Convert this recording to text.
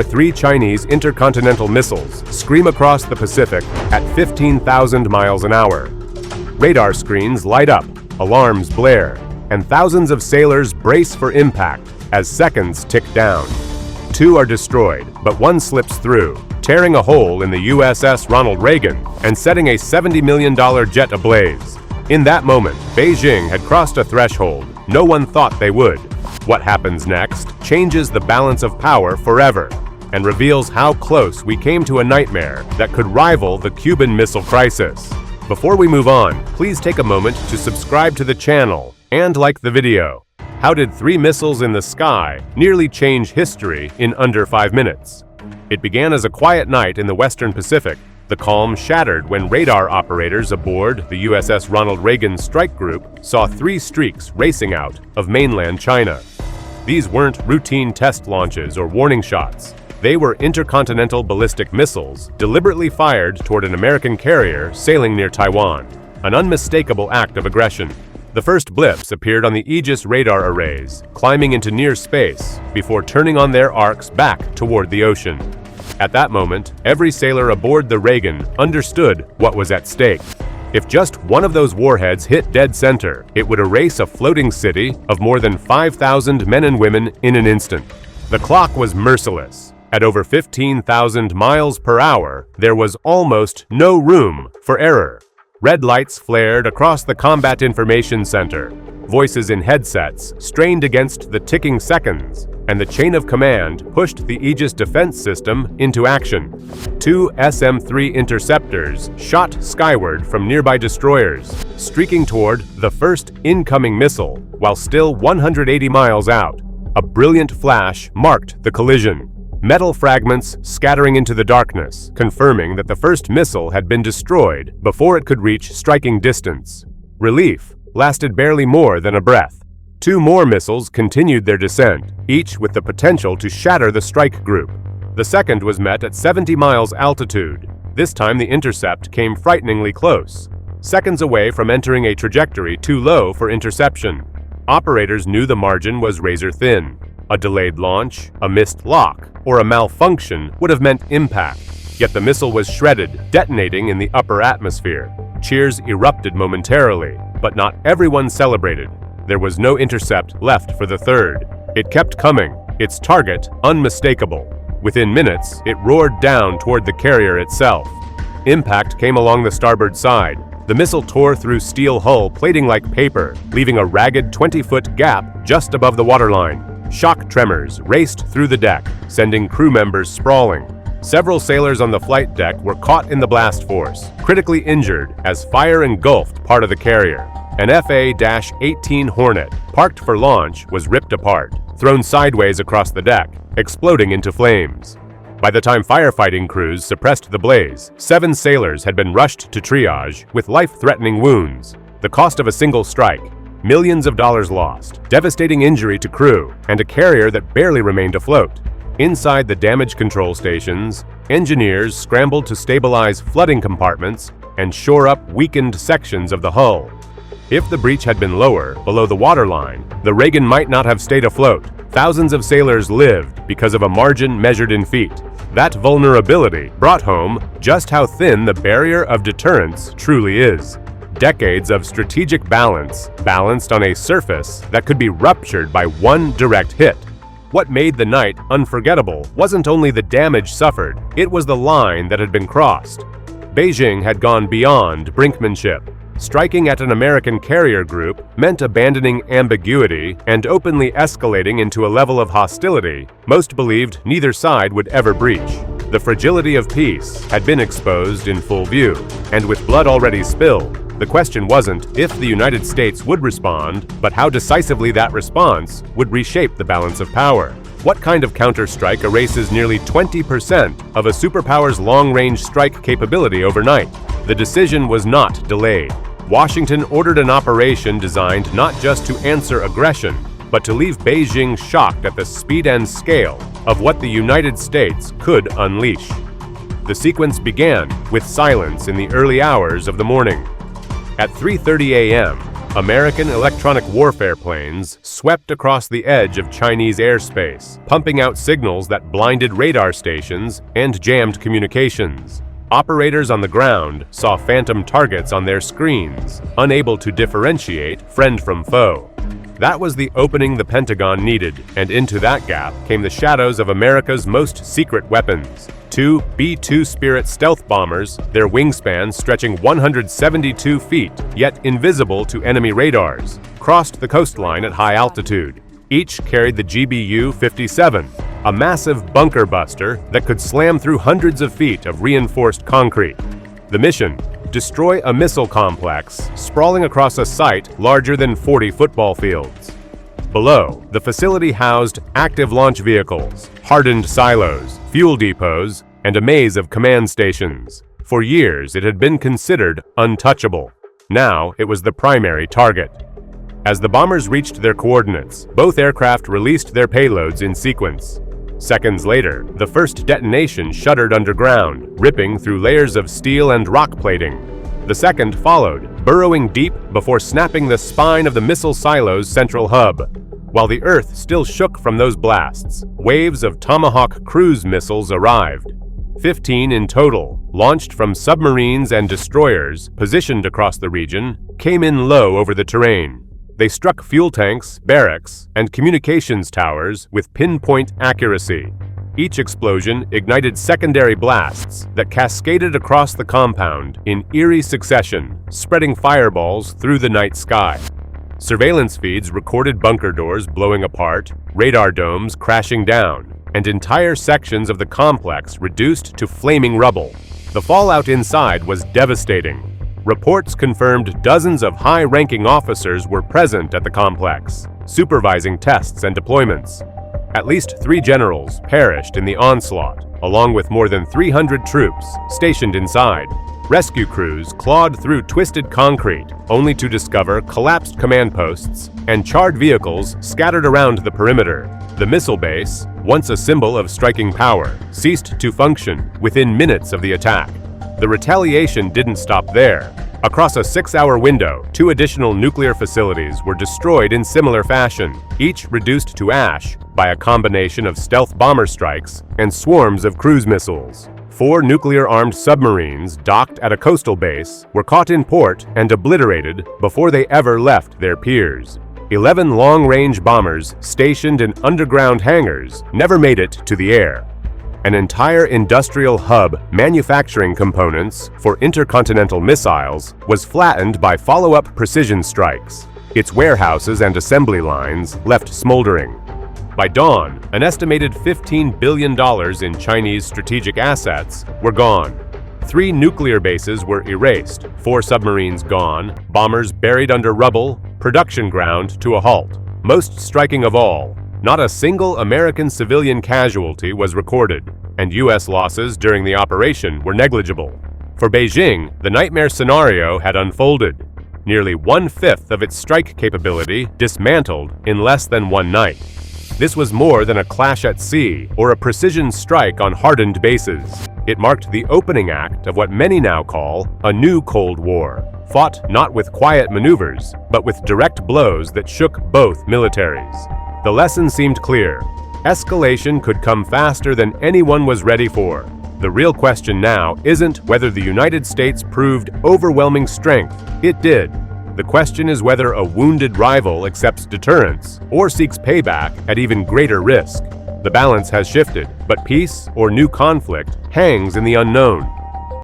Three Chinese intercontinental missiles scream across the Pacific at 15,000 miles an hour. Radar screens light up, alarms blare, and thousands of sailors brace for impact as seconds tick down. Two are destroyed, but one slips through, tearing a hole in the USS Ronald Reagan and setting a $70 million jet ablaze. In that moment, Beijing had crossed a threshold no one thought they would. What happens next changes the balance of power forever and reveals how close we came to a nightmare that could rival the Cuban Missile Crisis. Before we move on, please take a moment to subscribe to the channel and like the video. How did three missiles in the sky nearly change history in under 5 minutes? It began as a quiet night in the Western Pacific. The calm shattered when radar operators aboard the USS Ronald Reagan strike group saw three streaks racing out of mainland China. These weren't routine test launches or warning shots. They were intercontinental ballistic missiles deliberately fired toward an American carrier sailing near Taiwan, an unmistakable act of aggression. The first blips appeared on the Aegis radar arrays, climbing into near space before turning on their arcs back toward the ocean. At that moment, every sailor aboard the Reagan understood what was at stake. If just one of those warheads hit dead center, it would erase a floating city of more than 5,000 men and women in an instant. The clock was merciless. At over 15,000 miles per hour, there was almost no room for error. Red lights flared across the Combat Information Center. Voices in headsets strained against the ticking seconds, and the chain of command pushed the Aegis defense system into action. Two SM-3 interceptors shot skyward from nearby destroyers, streaking toward the first incoming missile while still 180 miles out. A brilliant flash marked the collision. Metal fragments scattering into the darkness, confirming that the first missile had been destroyed before it could reach striking distance. Relief lasted barely more than a breath. Two more missiles continued their descent, each with the potential to shatter the strike group. The second was met at 70 miles altitude. This time the intercept came frighteningly close, seconds away from entering a trajectory too low for interception. Operators knew the margin was razor thin. A delayed launch, a missed lock, or a malfunction would have meant impact. Yet the missile was shredded, detonating in the upper atmosphere. Cheers erupted momentarily, but not everyone celebrated. There was no intercept left for the third. It kept coming, its target unmistakable. Within minutes, it roared down toward the carrier itself. Impact came along the starboard side. The missile tore through steel hull plating like paper, leaving a ragged 20-foot gap just above the waterline. Shock tremors raced through the deck, sending crew members sprawling. Several sailors on the flight deck were caught in the blast force, critically injured as fire engulfed part of the carrier. An FA-18 Hornet, parked for launch, was ripped apart, thrown sideways across the deck, exploding into flames. By the time firefighting crews suppressed the blaze, 7 sailors had been rushed to triage with life-threatening wounds. The cost of a single strike, millions of dollars lost, devastating injury to crew, and a carrier that barely remained afloat. Inside the damage control stations, engineers scrambled to stabilize flooding compartments and shore up weakened sections of the hull. If the breach had been lower, below the waterline, the Reagan might not have stayed afloat. Thousands of sailors lived because of a margin measured in feet. That vulnerability brought home just how thin the barrier of deterrence truly is. Decades of strategic balance, balanced on a surface that could be ruptured by one direct hit. What made the night unforgettable wasn't only the damage suffered, it was the line that had been crossed. Beijing had gone beyond brinkmanship. Striking at an American carrier group meant abandoning ambiguity and openly escalating into a level of hostility most believed neither side would ever breach. The fragility of peace had been exposed in full view, and with blood already spilled, the question wasn't if the United States would respond, but how decisively that response would reshape the balance of power. What kind of counterstrike erases nearly 20% of a superpower's long-range strike capability overnight? The decision was not delayed. Washington ordered an operation designed not just to answer aggression, but to leave Beijing shocked at the speed and scale of what the United States could unleash. The sequence began with silence in the early hours of the morning. At 3:30 a.m., American electronic warfare planes swept across the edge of Chinese airspace, pumping out signals that blinded radar stations and jammed communications. Operators on the ground saw phantom targets on their screens, unable to differentiate friend from foe. That was the opening the Pentagon needed, and into that gap came the shadows of America's most secret weapons. Two B-2 Spirit stealth bombers, their wingspans stretching 172 feet, yet invisible to enemy radars, crossed the coastline at high altitude. Each carried the GBU-57, a massive bunker buster that could slam through hundreds of feet of reinforced concrete. The mission: destroy a missile complex sprawling across a site larger than 40 football fields. Below, the facility housed active launch vehicles, hardened silos, fuel depots, and a maze of command stations. For years, it had been considered untouchable. Now, it was the primary target. As the bombers reached their coordinates, both aircraft released their payloads in sequence. Seconds later, the first detonation shuddered underground, ripping through layers of steel and rock plating. The second followed, burrowing deep before snapping the spine of the missile silo's central hub. While the Earth still shook from those blasts, waves of Tomahawk cruise missiles arrived. 15 in total, launched from submarines and destroyers positioned across the region, came in low over the terrain. They struck fuel tanks, barracks, and communications towers with pinpoint accuracy. Each explosion ignited secondary blasts that cascaded across the compound in eerie succession, spreading fireballs through the night sky. Surveillance feeds recorded bunker doors blowing apart, radar domes crashing down, and entire sections of the complex reduced to flaming rubble. The fallout inside was devastating. Reports confirmed dozens of high-ranking officers were present at the complex, supervising tests and deployments. At least 3 generals perished in the onslaught, along with more than 300 troops stationed inside. Rescue crews clawed through twisted concrete, only to discover collapsed command posts and charred vehicles scattered around the perimeter. The missile base, once a symbol of striking power, ceased to function within minutes of the attack. The retaliation didn't stop there. Across a 6-hour window, 2 additional nuclear facilities were destroyed in similar fashion, each reduced to ash by a combination of stealth bomber strikes and swarms of cruise missiles. 4 nuclear-armed submarines docked at a coastal base were caught in port and obliterated before they ever left their piers. 11 long-range bombers stationed in underground hangars never made it to the air. An entire industrial hub manufacturing components for intercontinental missiles was flattened by follow-up precision strikes. Its warehouses and assembly lines left smoldering. By dawn, an estimated $15 billion in Chinese strategic assets were gone. 3 nuclear bases were erased, 4 submarines gone, bombers buried under rubble, production ground to a halt. Most striking of all, not a single American civilian casualty was recorded, and U.S. losses during the operation were negligible. For Beijing, the nightmare scenario had unfolded. Nearly 1/5 of its strike capability dismantled in less than one night. This was more than a clash at sea or a precision strike on hardened bases. It marked the opening act of what many now call a new Cold War, fought not with quiet maneuvers, but with direct blows that shook both militaries. The lesson seemed clear. Escalation could come faster than anyone was ready for. The real question now isn't whether the United States proved overwhelming strength. It did. The question is whether a wounded rival accepts deterrence or seeks payback at even greater risk. The balance has shifted, but peace or new conflict hangs in the unknown.